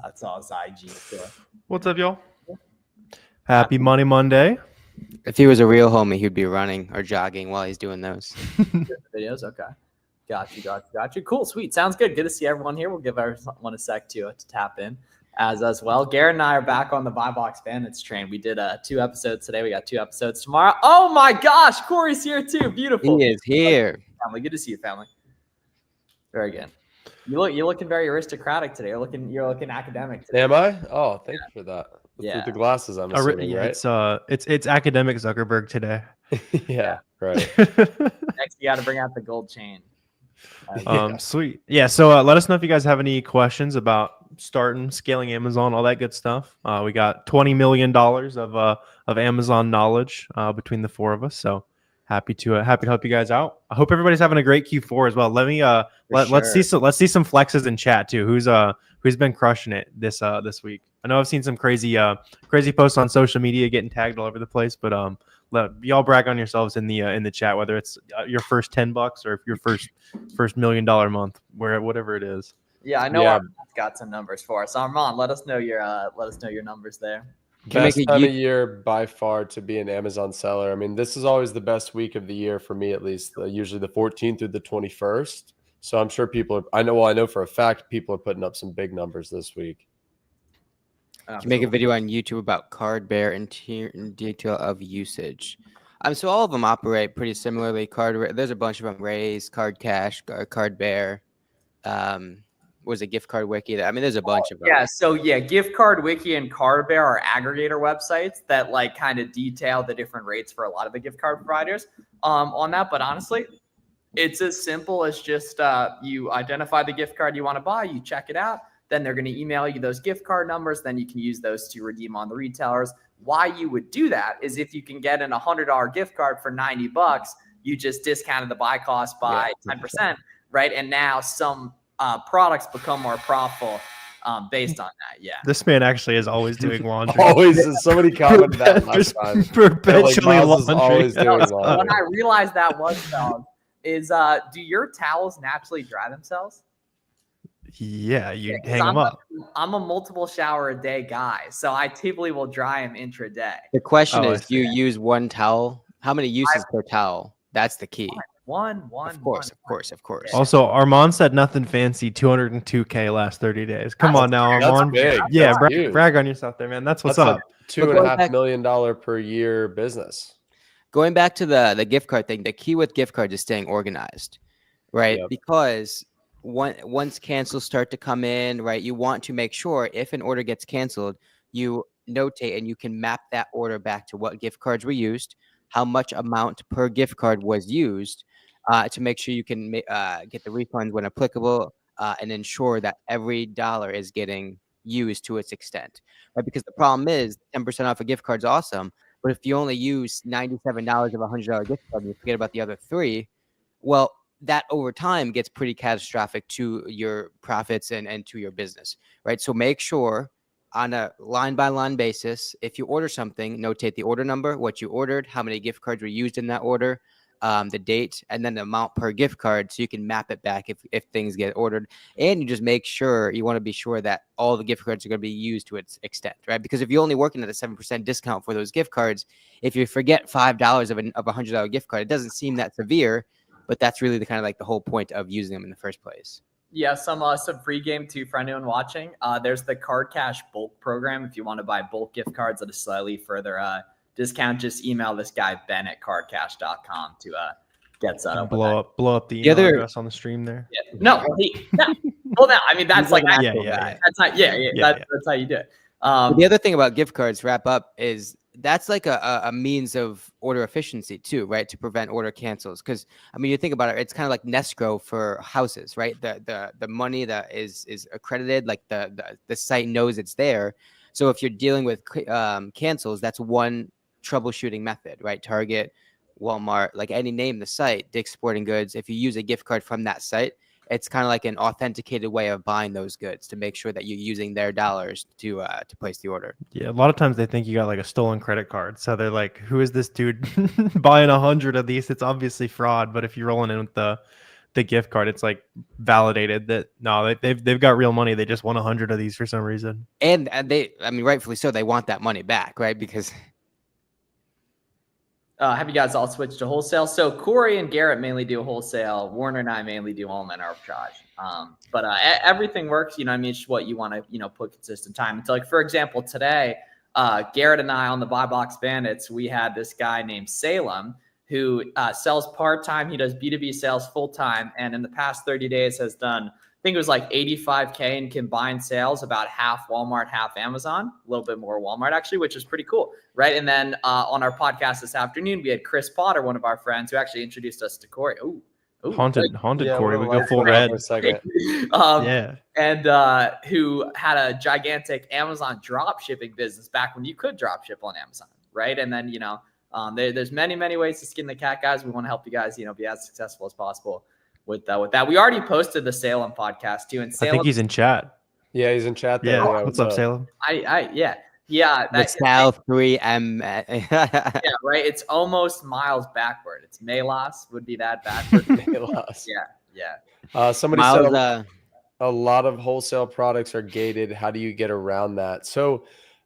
his IG store. What's up, y'all? Happy Money Monday. If he was a real homie, he'd be running or jogging while he's doing those videos. Okay. Got you. Cool. Sweet. Sounds good. Good to see everyone here. We'll give everyone a sec to tap in as well. Garrett and I are back on the Buy Box Bandits train. We did 2 episodes today. We got 2 episodes tomorrow. Oh my gosh. Corey's here too. Beautiful. He is here. Family. Good to see you, family. Very good. You're looking very aristocratic today. You're looking academic today. Am I? Oh, thank you for that. With the glasses, I'm assuming, right? It's academic Zuckerberg today. Yeah, right. Next, you got to bring out the gold chain. Sweet. Yeah. So let us know if you guys have any questions about scaling Amazon, all that good stuff. We got $20 million of Amazon knowledge between the 4 of us. So happy to help you guys out. I hope everybody's having a great Q4 as well. Let me let's see some flexes in chat too. Who's been crushing it this week? I know I've seen some crazy posts on social media getting tagged all over the place, but y'all brag on yourselves in the chat, whether it's your first $10 or your first $1 million month, whatever it is. Yeah, I know. Armand's got some numbers for us. Armand, let us know your numbers there. Best time of year by far to be an Amazon seller. I mean, this is always the best week of the year for me, at least. Usually the 14th through the 21st. So I'm sure I know for a fact people are putting up some big numbers this week. You can make a video on YouTube about Card Bear in detail of usage. So all of them operate pretty similarly. There's a bunch of them: Raise, Card Cash, Card Bear. Was a Gift Card Wiki? I mean, there's a bunch of them. Yeah. So Gift Card Wiki and Card Bear are aggregator websites that kind of detail the different rates for a lot of the gift card providers on that. But honestly, it's as simple as just you identify the gift card you want to buy, you check it out. Then they're going to email you those gift card numbers. Then you can use those to redeem on the retailers. Why you would do that is if you can get an $100 gift card for $90, you just discounted the buy cost by 10%, right? And now some products become more profitable based on that. Yeah. This man actually is always doing laundry. Always. Somebody commented that last time. Perpetually laundry. Always doing laundry. When I realized that was is do your towels naturally dry themselves? Yeah, you hang them up. I'm a multiple shower a day guy, so I typically will dry them intraday. The question is, do you use one towel? How many uses per towel? That's the key. One. Of course. Also, Armand said nothing fancy. 202K last 30 days. Come on now, Armand. Big. Yeah, brag on yourself there, man. That's what's up. $2.5 million per year business. Going back to the gift card thing, the key with gift cards is staying organized, right? Yep. Because once cancels start to come in, right, you want to make sure if an order gets canceled, you notate and you can map that order back to what gift cards were used, how much amount per gift card was used, to make sure you can get the refunds when applicable, and ensure that every dollar is getting used to its extent, right? Because the problem is 10% off a gift card is awesome, but if you only use $97 of a $100 gift card and you forget about the other 3, well, that over time gets pretty catastrophic to your profits and to your business, right? So make sure on a line-by-line basis, if you order something, notate the order number, what you ordered, how many gift cards were used in that order, the date, and then the amount per gift card, so you can map it back if things get ordered. And you just make sure, you want to be sure that all the gift cards are going to be used to its extent, right? Because if you're only working at a 7% discount for those gift cards, if you forget $5 of a $100 gift card, it doesn't seem that severe, but that's really the whole point of using them in the first place. Yeah, some free game too for anyone watching. There's the Card Cash bulk program. If you want to buy bulk gift cards at a slightly further discount, just email this guy Ben at cardcash.com to get set up. Blow up the email address on the stream there. Yeah. No. Well, no. I mean, that's that's how you do it. The other thing about gift cards, wrap up, is that's like a means of order efficiency too, right? To prevent order cancels. Because I mean, you think about it, it's kind of like Nescrow for houses, right? The money that is accredited, like the site knows it's there. So if you're dealing with cancels, that's one troubleshooting method, right? Target, Walmart, like any name the site, Dick's Sporting Goods. If you use a gift card from that site, it's kind of like an authenticated way of buying those goods to make sure that you're using their dollars to place the order. Yeah, a lot of times they think you got like a stolen credit card. So they're like, who is this dude buying 100 of these? It's obviously fraud. But if you're rolling in with the the gift card, it's like validated that no, they've got real money. They just want 100 of these for some reason. And I mean, rightfully so. They want that money back, right? Because have you guys all switched to wholesale? So Corey and Garrett mainly do wholesale. Warner and I mainly do online arbitrage. But everything works. You know, I mean, it's just what you want to, you know, put consistent time. It's like, for example, today, Garrett and I on the Buy Box Bandits, we had this guy named Salem who sells part-time. He does B2B sales full-time. And in the past 30 days has done, I think it was like 85K in combined sales, about half Walmart, half Amazon, a little bit more Walmart actually, which is pretty cool, right? And then on our podcast this afternoon, we had Chris Potter, one of our friends, who actually introduced us to Corey. Ooh, Haunted Yeah, Corey, we we'll go full for red. a second. Yeah. And who had a gigantic Amazon drop shipping business back when you could drop ship on Amazon, right? And then, you know, there's many ways to skin the cat, guys. We want to help you guys, you know, be as successful as possible with that. We already posted the Salem podcast too, and Salem, I think he's in chat. Yeah, he's in chat there. Yeah. What's up, Salem? yeah, the Sal 3M. yeah, right. It's almost miles backward. It's Melas would be that backward. Yeah. Somebody Miles, said a lot of wholesale products are gated. How do you get around that? So,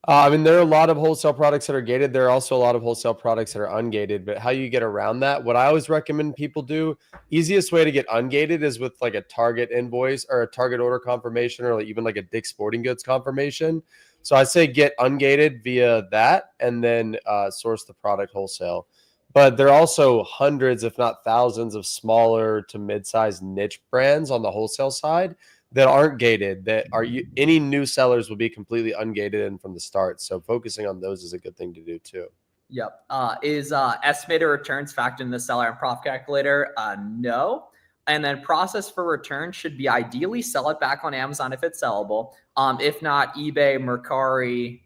I mean, there are a lot of wholesale products that are gated. There are also a lot of wholesale products that are ungated, but how you get around that, what I always recommend people do, easiest way to get ungated is with like a Target invoice or a Target order confirmation, or like even like a Dick's Sporting Goods confirmation. So I say get ungated via that and then source the product wholesale. But there are also hundreds, if not thousands, of smaller to mid-sized niche brands on the wholesale side that aren't gated, that are any new sellers will be completely ungated and from the start. So focusing on those is a good thing to do too. Yep. Is estimated returns factored in the seller and profit calculator? No. And then process for return should be ideally sell it back on Amazon if it's sellable. If not, eBay, Mercari,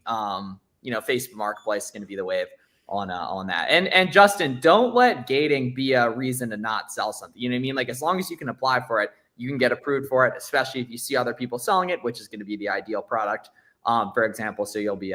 you know, Facebook Marketplace is going to be the wave on that. And Justin, don't let gating be a reason to not sell something. You know what I mean? Like, as long as you can apply for it, you can get approved for it, especially if you see other people selling it, which is going to be the ideal product, for example. So you'll be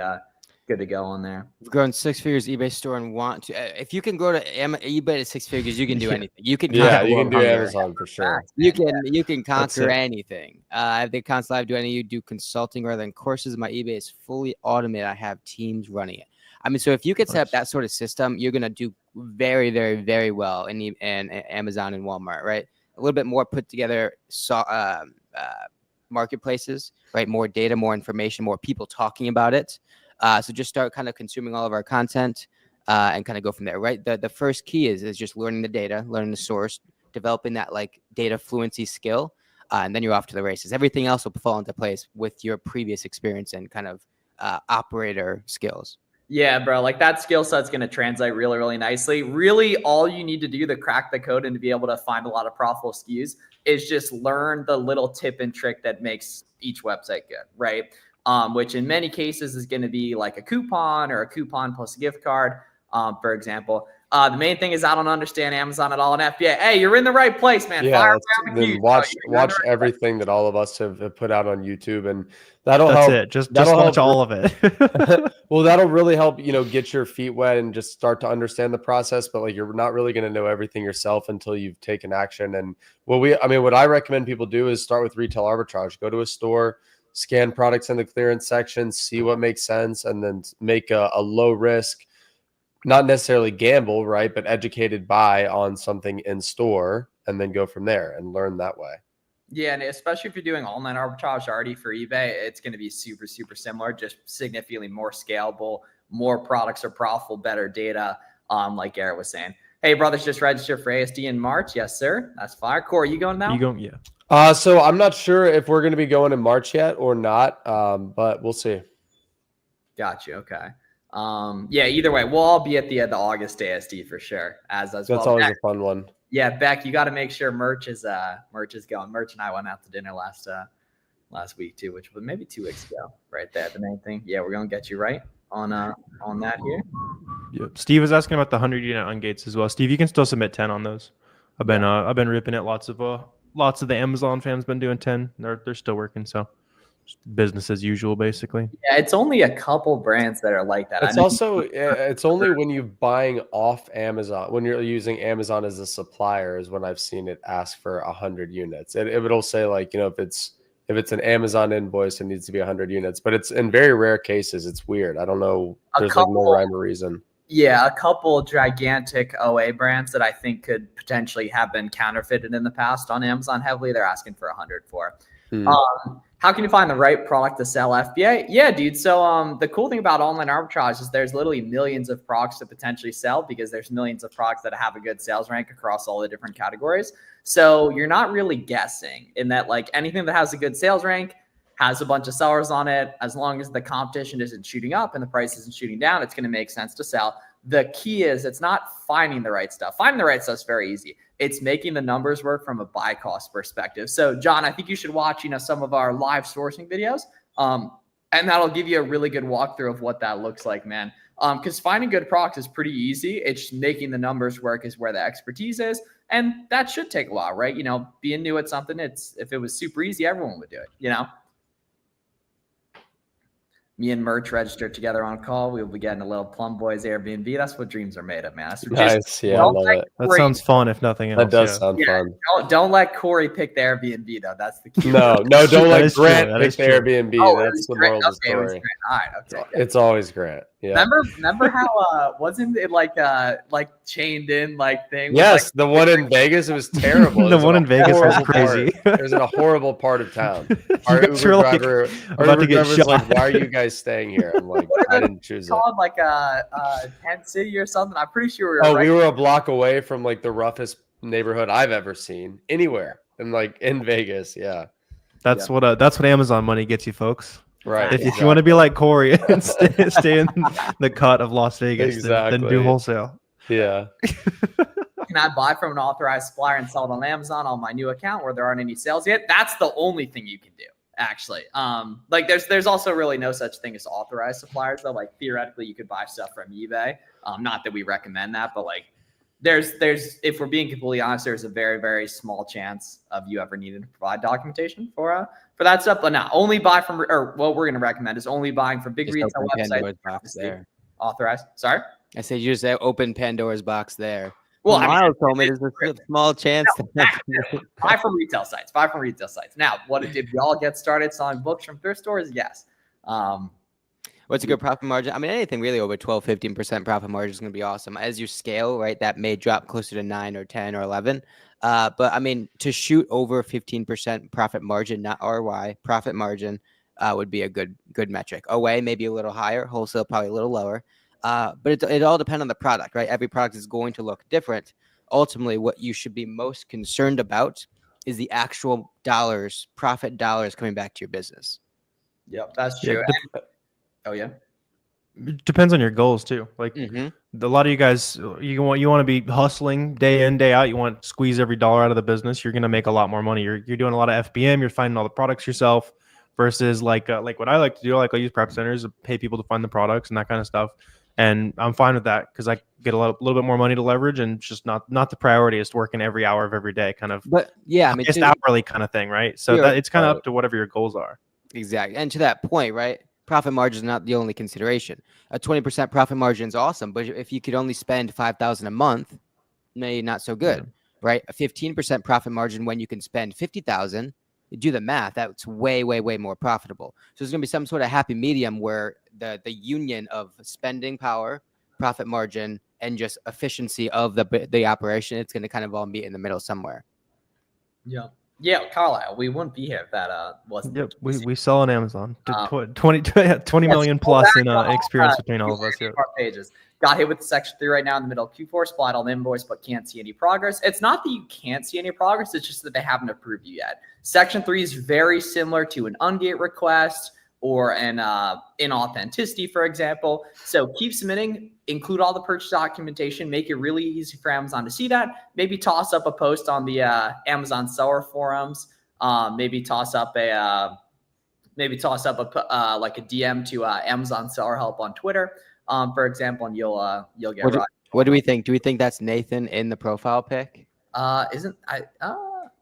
good to go on there. We've grown 6 figures eBay store and want to. If you can grow to eBay to 6 figures, you can do anything. You can you can do Amazon for sure. You can conquer anything. If they Console Live do any, you do consulting rather than courses. My eBay is fully automated. I have teams running it. I mean, so if you could set up that sort of system, you're gonna do very, very, very well in Amazon and Walmart, right? A little bit more put together marketplaces, right? More data, more information, more people talking about it. So just start kind of consuming all of our content and kind of go from there, right? The first key is just learning the data, learning the source, developing that like data fluency skill, and then you're off to the races. Everything else will fall into place with your previous experience and kind of operator skills. Yeah, bro, like that skill set's going to translate really, really nicely. Really, all you need to do to crack the code and to be able to find a lot of profitable SKUs is just learn the little tip and trick that makes each website good, right? Which in many cases is going to be like a coupon or a coupon plus a gift card, for example. The main thing is I don't understand Amazon at all and FBA. Hey, you're in the right place, man. Yeah, then watch everything that all of us have put out on YouTube, and that'll help. That's it. Just watch all of it. Well, that'll really help, you know, get your feet wet and just start to understand the process. But like, you're not really going to know everything yourself until you've taken action. And what I recommend people do is start with retail arbitrage. Go to a store, scan products in the clearance section, see what makes sense, and then make a low risk, not necessarily gamble, right, but educated buy on something in store, and then go from there and learn that way. Yeah, and especially if you're doing online arbitrage already for eBay, it's going to be super, super similar, just significantly more scalable, more products are profitable, better data, like Garrett was saying. Hey, brothers, just registered for ASD in March. Yes, sir. That's fire. Corey, you going now? You going? Yeah. So I'm not sure if we're going to be going in March yet or not, but we'll see. Got you. Okay. Yeah, either way, we'll all be at the August ASD for sure. As That's well. always a fun one. Yeah, Beck, you got to make sure merch is going. Merch and I went out to dinner last week too, which was maybe 2 weeks ago. Right there, the main thing. Yeah, we're gonna get you right on that here. Yep. Steve was asking about the 100 unit ungates as well. Steve, you can still submit 10 on those. I've been ripping it. Lots of the Amazon fans been doing 10. They're still working. So business as usual, basically. Yeah, it's only a couple brands that are like that. It's also it's only when you're buying off Amazon, when you're using Amazon as a supplier, is when I've seen it ask for 100 units. It'll say like, you know, if it's an Amazon invoice, it needs to be 100 units, but it's in very rare cases. It's weird. I don't know. There's like no rhyme or reason. Yeah, a couple gigantic OA brands that I think could potentially have been counterfeited in the past on Amazon heavily. They're asking for 100 for. How can you find the right product to sell FBA? Yeah, dude. So the cool thing about online arbitrage is there's literally millions of products to potentially sell because there's millions of products that have a good sales rank across all the different categories. So you're not really guessing in that, like, anything that has a good sales rank has a bunch of sellers on it. As long as the competition isn't shooting up and the price isn't shooting down, it's going to make sense to sell. The key is it's not finding the right stuff. Finding the right stuff is very easy. It's making the numbers work from a buy cost perspective. So, John, I think you should watch, some of our live sourcing videos, and that'll give you a really good walkthrough of what that looks like, man. Because finding good products is pretty easy. It's just making the numbers work is where the expertise is, and that should take a while, right? Being new at something, if it was super easy, everyone would do it, Me and Merch registered together on a call. We'll be getting a little Plum Boys Airbnb. That's what dreams are made of, man. Nice. Yeah, I love it. That sounds fun, if nothing else. That does sound fun. Don't let Corey pick the Airbnb, though. That's the key. No, don't let Grant pick the Airbnb. That's the moral of the story. All right, okay. It's always Grant. Yeah. Remember how wasn't it like chained in thing? Yes, the one in Vegas. It was terrible. The one in Vegas was crazy. It was in a horrible part of town. Our guys Uber were, driver, about to get shot. like, "Why are you guys staying here?" I'm like, "I didn't choose it." Called like a tent city or something. I'm pretty sure we were a block away from like the roughest neighborhood I've ever seen anywhere, in Vegas. Yeah, that's what Amazon money gets you, folks. Right. If you want to be like Corey and stay in the cut of Las Vegas, then do wholesale. Yeah. Can I buy from an authorized supplier and sell it on Amazon on my new account where there aren't any sales yet? That's the only thing you can do, actually. There's also really no such thing as authorized suppliers, though. Like, theoretically, you could buy stuff from eBay. Not that we recommend that, but there's if we're being completely honest, there's a very, very small chance of you ever needing to provide documentation for that stuff. But now, only buy from, or what we're going to recommend is only buying from big retail websites. There. Authorized. Sorry? I said you just open Pandora's box there. Well, Miles told me there's a small chance. Buy from retail sites. Now, did we all get started selling books from thrift stores? Yes. What's a good profit margin? I mean, anything really over 12, 15% profit margin is going to be awesome. As you scale, right, that may drop closer to 9 or 10 or 11. But I mean, to shoot over 15% profit margin, not ROI, profit margin would be a good metric. OA maybe a little higher, wholesale probably a little lower. But it all depends on the product, right? Every product is going to look different. Ultimately, what you should be most concerned about is the actual profit dollars coming back to your business. Yep, that's true. Oh yeah. It depends on your goals too. Like a lot of you guys, you want to be hustling day in, day out. You want to squeeze every dollar out of the business. You're going to make a lot more money. You're doing a lot of FBM. You're finding all the products yourself. Versus like what I like to do, I use prep centers, pay people to find the products and that kind of stuff. And I'm fine with that because I get a little bit more money to leverage, and it's just not the priority is working every hour of every day, kind of. But yeah, I mean, just hourly kind of thing, right? So it's kind of up to whatever your goals are. Exactly, and to that point, right? Profit margin is not the only consideration. A 20% profit margin is awesome, but if you could only spend $5,000 a month, maybe not so good, right? A 15% profit margin when you can spend $50,000. Do the math, that's way, way, way more profitable. So there's going to be some sort of happy medium where the union of spending power, profit margin, and just efficiency of the operation, it's going to kind of all meet in the middle somewhere. Yeah, Carlisle, we wouldn't be here if that wasn't. Yep, we sell on Amazon. 20 million plus in experience between all of us. Yep. Pages. Got hit with Section 3 right now in the middle of Q4, supplied on invoice, but can't see any progress. It's not that you can't see any progress, it's just that they haven't approved you yet. Section 3 is very similar to an ungate request or an inauthenticity, for example. So keep submitting, include all the purchase documentation, make it really easy for Amazon to see that. Maybe toss up a post on the Amazon seller forums. Maybe toss up a DM to Amazon seller help on Twitter. For example, and you'll get right. What do we think? Do we think that's Nathan in the profile pic? I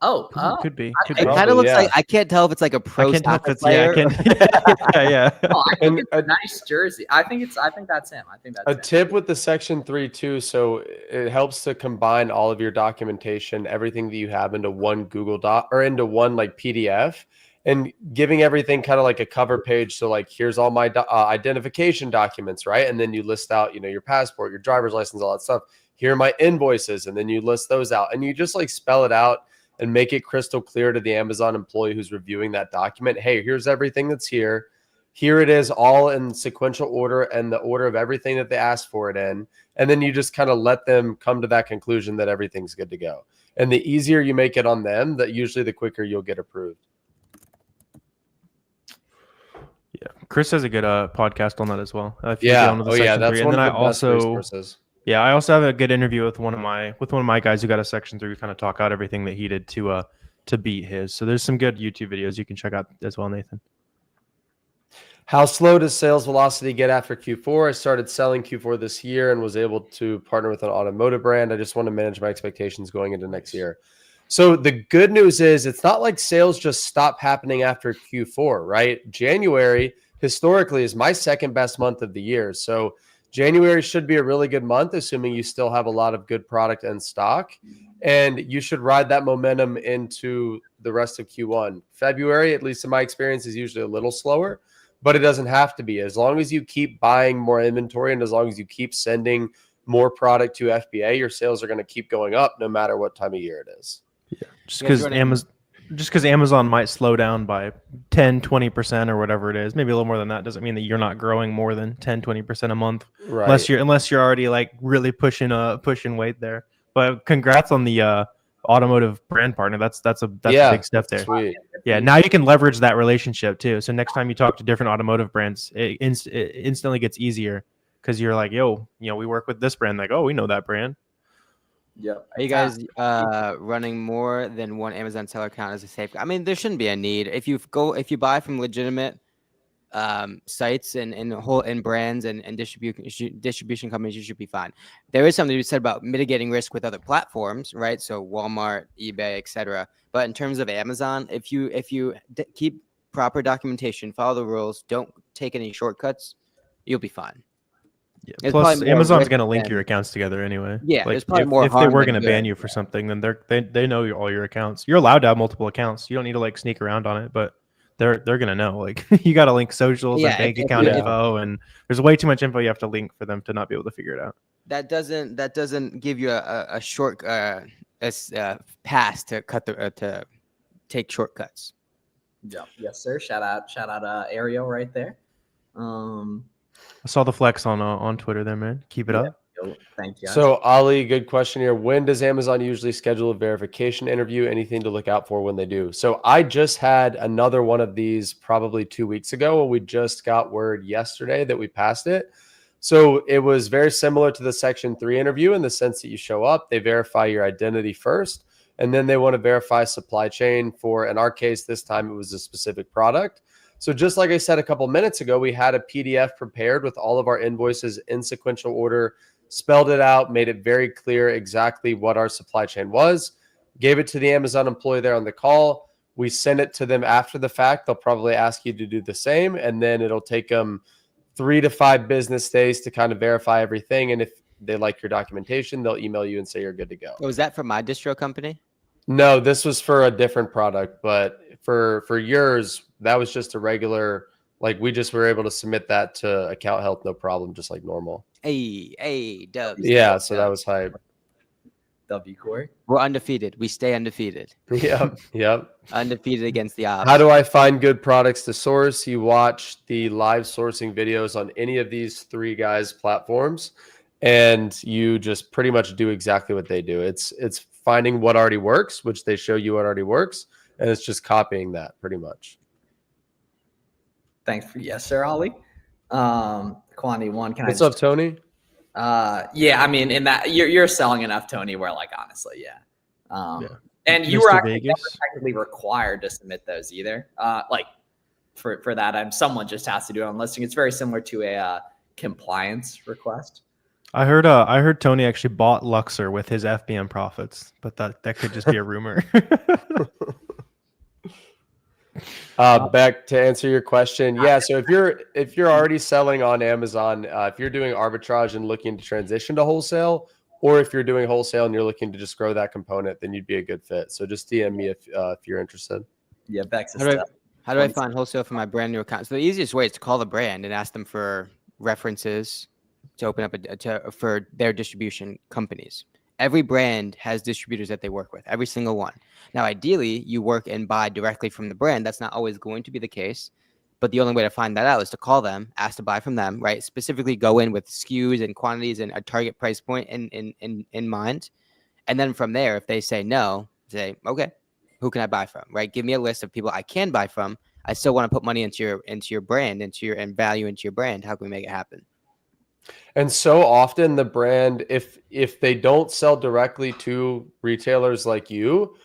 Oh, Ooh, could be. Could It be. Probably, kind of looks yeah. like, I can't tell if it's like a I pro can't tell if soccer it's yeah. I player. can't. Yeah. oh, I think And it's a nice jersey. I think that's him. I think that's A him. tip with the section 3 too, so it helps to combine all of your documentation, everything that you have into one Google Doc or into one like PDF, and giving everything kind of like a cover page. So like, here's all my identification documents, right? And then you list out, your passport, your driver's license, all that stuff. Here are my invoices, and then you list those out, and you just like spell it out and make it crystal clear to the Amazon employee who's reviewing that document. Hey, here's everything that's here. Here it is, all in sequential order and the order of everything that they asked for it in. And then you just kind of let them come to that conclusion that everything's good to go. And the easier you make it on them, that usually the quicker you'll get approved. Yeah, Chris has a good podcast on that as well. If you Yeah. get onto the Oh, yeah. Section That's 3. one And of then the I best also, resources. yeah, I also have a good interview with one of my guys who got a Section 3. We kind of talk out everything that he did to beat his. So there's some good YouTube videos you can check out as well, Nathan. How slow does sales velocity get after Q4? I started selling Q4 this year and was able to partner with an automotive brand. I just want to manage my expectations going into next year. So the good news is it's not like sales just stop happening after Q4, right? January historically is my second best month of the year. So January should be a really good month, assuming you still have a lot of good product in stock. And you should ride that momentum into the rest of Q1. February, at least in my experience, is usually a little slower, but it doesn't have to be. As long as you keep buying more inventory and as long as you keep sending more product to FBA, your sales are going to keep going up no matter what time of year it is. Just You guys because Amazon might slow down by 10, 20% or whatever it is, maybe a little more than that, doesn't mean that you're not growing more than 10, 20% a month. Right. Unless you're already like really pushing weight there. But congrats on the automotive brand partner. That's a big step there. Sweet. Yeah, now you can leverage that relationship too. So next time you talk to different automotive brands, it instantly gets easier because you're like, yo, we work with this brand. Like, oh, we know that brand. Yep. Are you guys running more than one Amazon seller account as a safe? I mean, there shouldn't be a need. If you buy from legitimate sites and brands and distribution companies, you should be fine. There is something to be said about mitigating risk with other platforms, right? So Walmart, eBay, etc. But in terms of Amazon, if you keep proper documentation, follow the rules, don't take any shortcuts, you'll be fine. Yeah. It's Plus, probably more Amazon's risk going to link than- your accounts together anyway. Yeah, like, there's probably more if they harm were than going to ban good. you for something, then they know all your accounts. You're allowed to have multiple accounts. You don't need to like sneak around on it, but they're going to know. Like you got to link socials Yeah, and bank if account you- info, and there's way too much info you have to link for them to not be able to figure it out. That doesn't give you a short pass to to take shortcuts. Yep. Yes, sir. Shout out Ariel right there. I saw the flex on Twitter there, man. Keep it up. Thank you. So Ali, good question here. When does Amazon usually schedule a verification interview? Anything to look out for when they do? So I just had another one of these probably 2 weeks ago, and we just got word yesterday that we passed it. So it was very similar to the Section 3 interview in the sense that you show up, they verify your identity first, and then they want to verify supply chain for, in our case, this time it was a specific product. So just like I said a couple minutes ago, we had a PDF prepared with all of our invoices in sequential order, spelled it out, made it very clear exactly what our supply chain was, gave it to the Amazon employee there on the call. We sent it to them after the fact. They'll probably ask you to do the same, and then it'll take them 3 to 5 business days to kind of verify everything. And if they like your documentation, they'll email you and say you're good to go. Was that for my distro company? No, this was for a different product, but for yours, that was just a regular, like we just were able to submit that to account health, no problem, just like normal. Hey, Dubs. Yeah, so that was hype. W Corey. We're undefeated. We stay undefeated. Yep. Undefeated against the odds. How do I find good products to source? You watch the live sourcing videos on any of these 3 guys' platforms, and you just pretty much do exactly what they do. It's finding what already works, which they show you what already works, and it's just copying that pretty much. Thanks for yes, sir, Ollie. Quantity one. What's up, Tony? Yeah, I mean, in that you're selling enough, Tony. Where like honestly, yeah. And you Mr. were actually Vegas. never technically required to submit those either. Like for that, someone just has to do it on listing. It's very similar to a compliance request. I heard Tony actually bought Luxor with his FBM profits, but that could just be a rumor. Back to answer your question. Yeah. So if you're already selling on Amazon, if you're doing arbitrage and looking to transition to wholesale, or if you're doing wholesale and you're looking to just grow that component, then you'd be a good fit. So just DM me if you're interested. Yeah, Bex is How do I find wholesale for my brand new account? So the easiest way is to call the brand and ask them for references to open up for their distribution companies. Every brand has distributors that they work with, every single one. Now, ideally, you work and buy directly from the brand. That's not always going to be the case. But the only way to find that out is to call them, ask to buy from them, right? Specifically go in with SKUs and quantities and a target price point in mind. And then from there, if they say no, say, okay, who can I buy from, right? Give me a list of people I can buy from. I still want to put money into your brand, and value into your brand. How can we make it happen? And so often the brand, if they don't sell directly to retailers like you,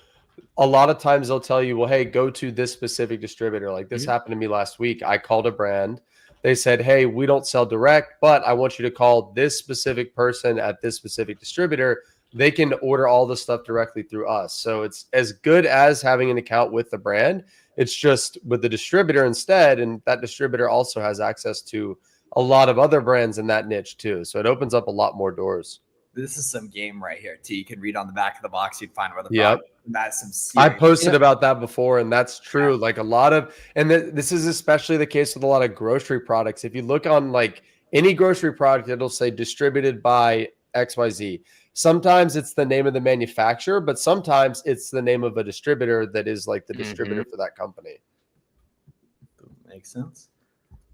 a lot of times they'll tell you, well, hey, go to this specific distributor. Like this happened to me last week. I called a brand. They said, hey, we don't sell direct, but I want you to call this specific person at this specific distributor. They can order all the stuff directly through us. So it's as good as having an account with the brand. It's just with the distributor instead. And that distributor also has access to a lot of other brands in that niche too. So it opens up a lot more doors. This is some game right here, T. You can read on the back of the box. You'd find where the Yep. product. That's some serious. I posted about that before, and that's true. Like a lot of, and this is especially the case with a lot of grocery products. If you look on like any grocery product, it'll say distributed by XYZ. Sometimes it's the name of the manufacturer, but sometimes it's the name of a distributor that is like the distributor for that company. Makes sense.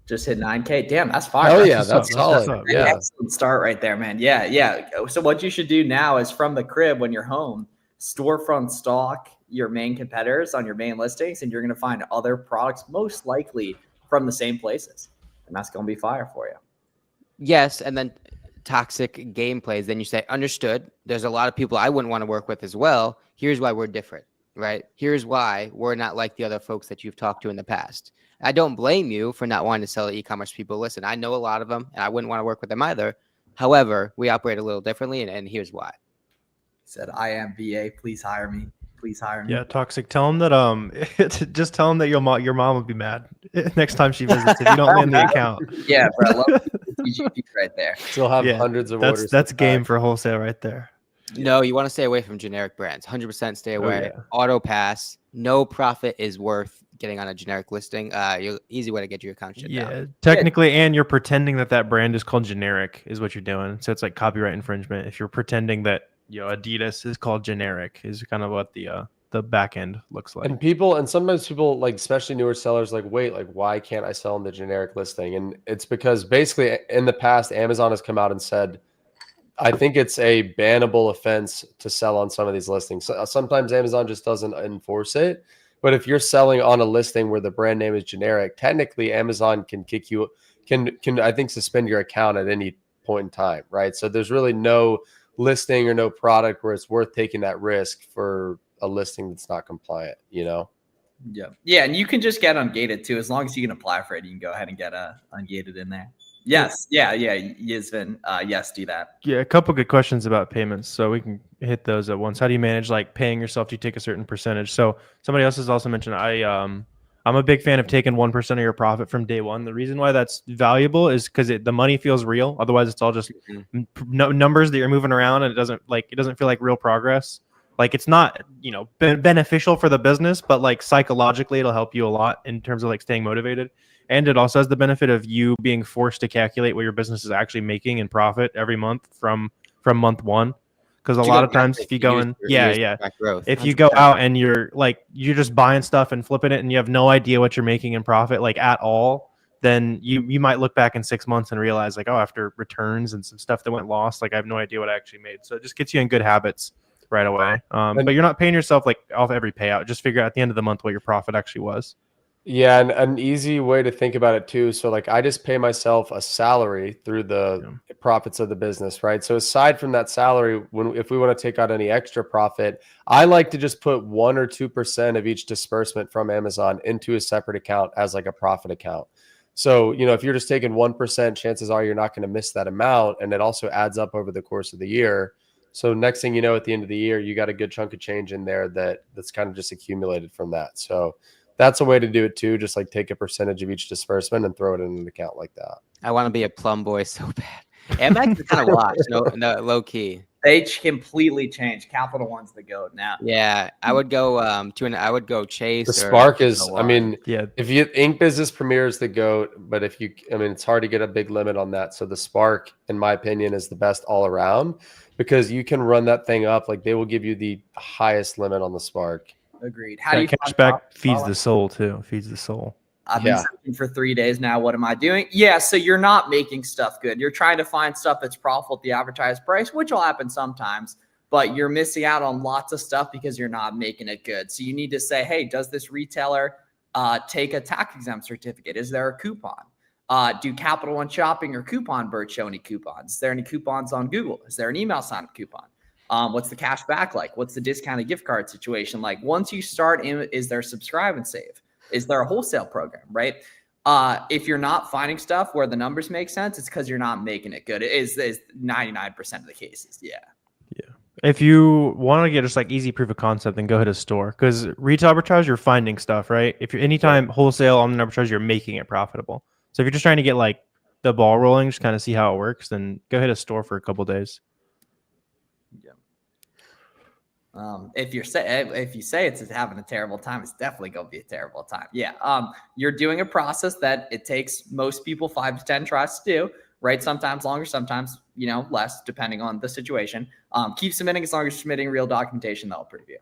Just hit 9K. Damn, that's fine. Oh yeah, that's solid. Yeah, excellent start right there, man. Yeah. So what you should do now is from the crib when you're home, storefront stock your main competitors on your main listings, and you're going to find other products most likely from the same places, and that's going to be fire for you. Yes, and then toxic gameplays. Then you say, understood. There's a lot of people I wouldn't want to work with as well. Here's why we're different, right? Here's why we're not like the other folks that you've talked to in the past. I don't blame you for not wanting to sell to e-commerce people. Listen, I know a lot of them, and I wouldn't want to work with them either. However, we operate a little differently, and here's why. He said, I am VA. Please hire me. Please hire me. Yeah, Toxic. Tell him that just tell him that your mom would be mad next time she visits if you don't land the account. Yeah, bro. I love TGP right there. Still have hundreds of orders. That's game for wholesale right there. No, you want to stay away from generic brands. 100% stay away. Yeah. Auto pass. No profit is worth getting on a generic listing. Easy way to get your account shut down. Technically, and you're pretending that brand is called generic is what you're doing. So it's like copyright infringement. If you're pretending that Adidas is called generic is kind of what the back end looks like. And sometimes people like, especially newer sellers, like, wait, like, why can't I sell on the generic listing? And it's because basically in the past, Amazon has come out and said, I think it's a bannable offense to sell on some of these listings. So sometimes Amazon just doesn't enforce it. But if you're selling on a listing where the brand name is generic, technically Amazon can kick you, can I think suspend your account at any point in time, right? So there's really no listing or no product where it's worth taking that risk for a listing that's not compliant, Yeah, and you can just get ungated too. As long as you can apply for it, you can go ahead and get ungated in there. Yes, Yizvin, yes, do that. Yeah, a couple good questions about payments, so we can hit those at once. How do you manage like paying yourself? Do you take a certain percentage? So somebody else has also mentioned I'm a big fan of taking 1% of your profit from day one. The reason why that's valuable is because the money feels real. Otherwise, it's all just numbers that you're moving around, and it doesn't feel like real progress. Like it's not beneficial for the business, but like psychologically, it'll help you a lot in terms of like staying motivated. And it also has the benefit of you being forced to calculate what your business is actually making in profit every month from month one. Because a lot of times if you go in, if you go out and you're just buying stuff and flipping it and you have no idea what you're making in profit like at all, then you might look back in 6 months and realize like, oh, after returns and some stuff that went lost, like I have no idea what I actually made. So it just gets you in good habits right away. But you're not paying yourself like off every payout. Just figure out at the end of the month what your profit actually was. Yeah, and an easy way to think about it too. So like I just pay myself a salary through the profits of the business, right? So aside from that salary, if we want to take out any extra profit, I like to just put 1 or 2% of each disbursement from Amazon into a separate account as like a profit account. So, if you're just taking 1%, chances are you're not going to miss that amount. And it also adds up over the course of the year. So next thing you know, at the end of the year, you got a good chunk of change in there that's kind of just accumulated from that. So that's a way to do it too. Just like take a percentage of each disbursement and throw it in an account like that. I want to be a plum boy so bad. Amex is kind of washed, no, low key. They completely changed. Capital One's the GOAT now. Yeah, I would go I would go Chase. The Spark is, yeah, if you Ink Business Premier is the GOAT, but it's hard to get a big limit on that. So the Spark, in my opinion, is the best all around because you can run that thing up. Like they will give you the highest limit on the Spark. Agreed. How do you cashback feeds the soul too? Feeds the soul. I've been searching for 3 days now. What am I doing? Yeah, so you're not making stuff good. You're trying to find stuff that's profitable at the advertised price, which will happen sometimes, but you're missing out on lots of stuff because you're not making it good. So you need to say, hey, does this retailer take a tax exempt certificate? Is there a coupon? Do Capital One Shopping or Coupon Bird show any coupons? Is there any coupons on Google? Is there an email sign up coupon? What's the cash back like? What's the discounted gift card situation like? Once you start in, is there subscribe and save? Is there a wholesale program, right? If you're not finding stuff where the numbers make sense, it's because you're not making it good. It is 99% of the cases. Yeah. If you want to get just like easy proof of concept, then go hit a store because retail arbitrage, you're finding stuff, right? If you're anytime wholesale on arbitrage, you're making it profitable. So if you're just trying to get like the ball rolling, just kind of see how it works, then go hit a store for a couple days. If you say it's having a terrible time, it's definitely going to be a terrible time. Yeah. You're doing a process that it takes most people 5 to 10 tries to do, right? Sometimes longer, sometimes, less, depending on the situation. Keep submitting as long as you're submitting real documentation they'll approve you.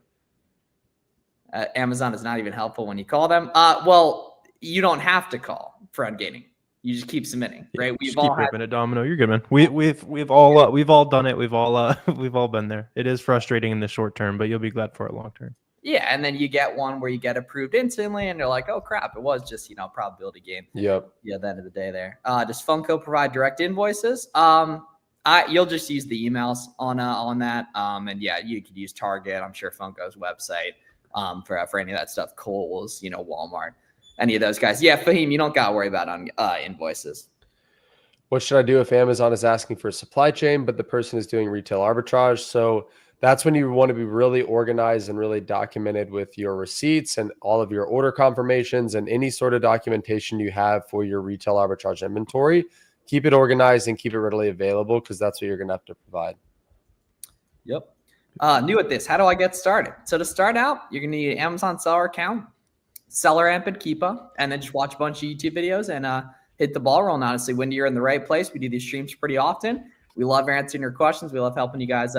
Amazon is not even helpful when you call them. Well, you don't have to call for ungating. You just keep submitting, right? We've all ripping a domino. You're good, man. We've all done it. We've all been there. It is frustrating in the short term, but you'll be glad for it long term. Yeah, and then you get one where you get approved instantly, and you're like, oh crap, it was just probability game. Yep. Yeah, at the end of the day, there. Does Funko provide direct invoices? You'll just use the emails on that. And yeah, you could use Target. I'm sure Funko's website for any of that stuff. Kohl's, Walmart. Any of those guys. Yeah, Fahim, you don't got to worry about on invoices. What should I do if Amazon is asking for a supply chain, but the person is doing retail arbitrage? So that's when you want to be really organized and really documented with your receipts and all of your order confirmations and any sort of documentation you have for your retail arbitrage inventory. Keep it organized and keep it readily available because that's what you're going to have to provide. Yep. New at this. How do I get started? So to start out, you're going to need an Amazon seller account, Seller Amp and Keepa, and then just watch a bunch of YouTube videos and hit the ball rolling. Honestly, when you're in the right place, we do these streams pretty often. We love answering your questions. We love helping you guys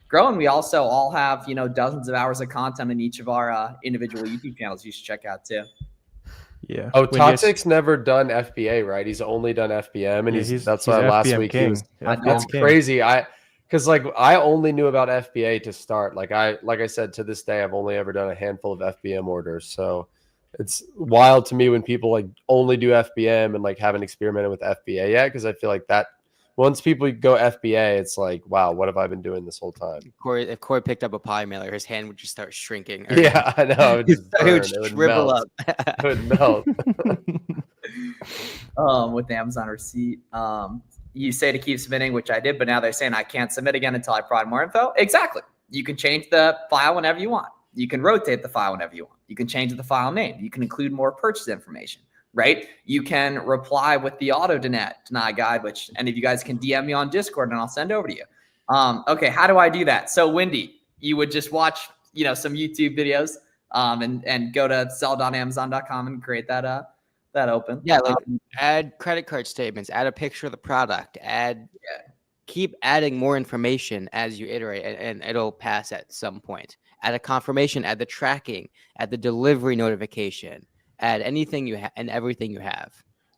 grow. And we also all have, dozens of hours of content in each of our individual YouTube channels you should check out too. Yeah. Oh, Toxic's never done FBA, right? He's only done FBM, and that's why last week he was. That's crazy. Because I only knew about FBA to start. Like I said, to this day, I've only ever done a handful of FBM orders. So it's wild to me when people only do FBM and haven't experimented with FBA yet. Because I feel like that once people go FBA, it's like, wow, what have I been doing this whole time? If Corey picked up a polymailer, his hand would just start shrinking. Yeah, I know. It would shrivel up. It would melt. With the Amazon receipt. You say to keep submitting, which I did, but now they're saying I can't submit again until I provide more info. Exactly. You can change the file whenever you want. You can rotate the file whenever you want. You can change the file name. You can include more purchase information, right? You can reply with the auto deny guide, which any of you guys can DM me on Discord and I'll send over to you. Okay, how do I do that? So Wendy, you would just watch, some YouTube videos and go to sell.amazon.com and create that open. Yeah, add credit card statements, add a picture of the product, keep adding more information as you iterate, and it'll pass at some point. Add a confirmation, add the tracking, add the delivery notification, add anything you have and everything you have.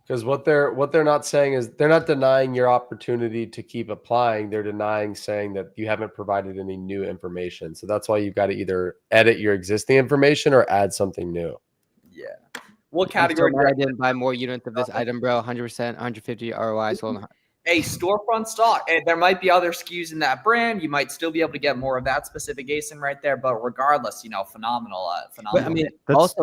Because what they're not saying is they're not denying your opportunity to keep applying. They're saying that you haven't provided any new information. So that's why you've got to either edit your existing information or add something new. Yeah. What category? I didn't buy more units of this item, bro. 100%, 150 ROI sold. a storefront stock. And there might be other SKUs in that brand. You might still be able to get more of that specific ASIN right there. But regardless, phenomenal. But, I mean,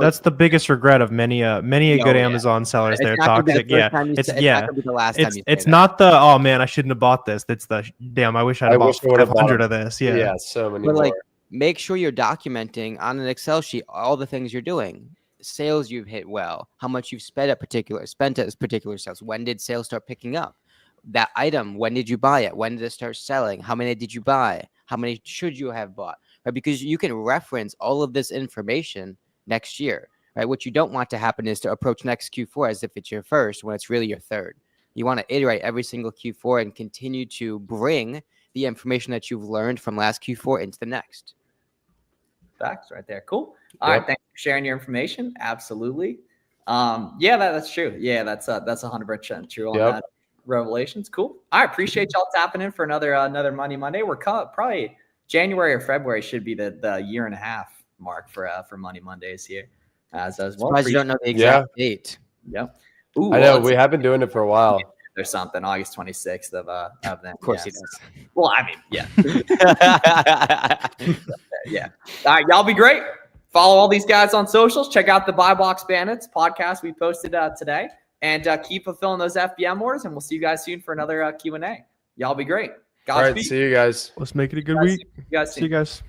That's the biggest regret of many a good yeah. Amazon sellers. it's They're not gonna be toxic. the first Yeah, time you it's say- yeah. not gonna be the last time you say It's that. not the oh man, I shouldn't have bought this. It's the damn, I wish I'd I bought wish I would've bought 500 it. of this. Yeah. So many But more. like, make sure you're documenting on an Excel sheet all the things you're doing, sales you've hit well, how much you've spent at particular sales. When did sales start picking up? That item, when did you buy it? When did it start selling? How many did you buy? How many should you have bought? Right? Because you can reference all of this information next year. Right? What you don't want to happen is to approach next Q4 as if it's your first when it's really your third. You want to iterate every single Q4 and continue to bring the information that you've learned from last Q4 into the next. Facts right there. Cool. All right. Thanks for sharing your information. Absolutely. That's true. Yeah, that's 100% true on that. Revelations. Cool. All right. Appreciate y'all tapping in for another Money Monday. We're probably January or February should be the year and a half mark for Money Mondays here. As well. Surprised you don't know the exact date. Yep. Ooh, I know we have been doing it for a while. There's something August 26th of them. Of course he does. Well, I mean, yeah. Yeah. All right, y'all be great. Follow all these guys on socials. Check out the Buy Box Bandits podcast we posted today, and keep fulfilling those FBM orders. And we'll see you guys soon for another Q&A. Y'all be great. All right, Godspeed. see you guys. Let's make it a good week. You guys See you guys.